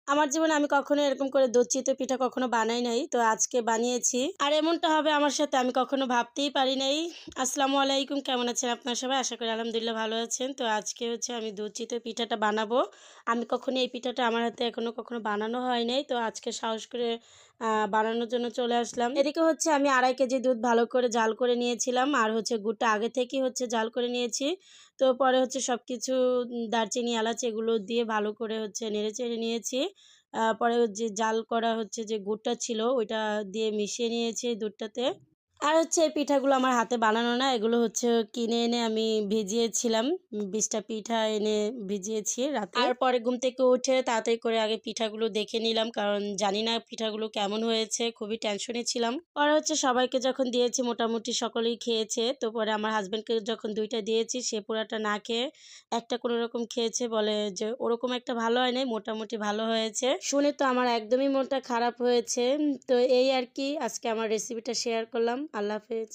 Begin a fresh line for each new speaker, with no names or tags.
আমার জীবনে আমি কখনো এরকম করে দুধ চিতই পিঠা কখনো বানাই নাই। তো আজকে বানিয়েছি। আর এমনটা হবে আমার সাথে আমি কখনো ভাবতেই পারি নাই। আসসালামু আলাইকুম, কেমন আছেন আপনারা সবাই? আশা করি আলহামদুলিল্লাহ ভালো আছেন। তো আজকে হচ্ছে আমি দুধ চিতই পিঠাটা বানাবো। আমি কখনো এই পিঠাটা আমার হাতে এখনো কখনো বানানো হয় নাই। তো আজকে সাহস করে বানানোর জন্য চলে আসলাম। এদিকে হচ্ছে আমি ২.৫ কেজি দুধ ভালো করে জাল করে নিয়েছিলাম। আর হচ্ছে গুড়টা আগে থেকেই হচ্ছে জাল করে নিয়েছি। তো পরে হচ্ছে সবকিছু দারচিনি, এলাচ এগুলো দিয়ে ভালো করে হচ্ছে নেড়েচেড়ে নিয়েছি। পরে যে জাল করা হচ্ছে যে গুড়টা ছিল ওইটা দিয়ে মিশিয়ে নিয়েছি দুধটাতে। আর হচ্ছে এই পিঠাগুলো আমার হাতে বানানো না। এগুলো হচ্ছে কিনে এনে আমি ভিজিয়েছিলাম। ২০ টা পিঠা এনে ভিজিয়েছি রাতে। আর পরে ঘুম থেকে উঠে তাড়াতাড়ি করে আগে পিঠাগুলো দেখে নিলাম। কারণ জানি না পিঠাগুলো কেমন হয়েছে। খুবই টেনশনে ছিলাম। পরে হচ্ছে সবাইকে যখন দিয়েছি মোটামুটি সকলেই খেয়েছে। তো পরে আমার হাসব্যান্ডকে যখন ২ টা দিয়েছি সে পুরাটা না খেয়ে একটা কোনরকম খেয়েছে। বলে যে ওরকম একটা ভালো হয় নাই, মোটামুটি ভালো হয়েছে। শুনে তো আমার একদমই মনটা খারাপ হয়েছে। তো এই আরকি আজকে আমার রেসিপিটা শেয়ার করলাম। আল্লাহ হাফেজ।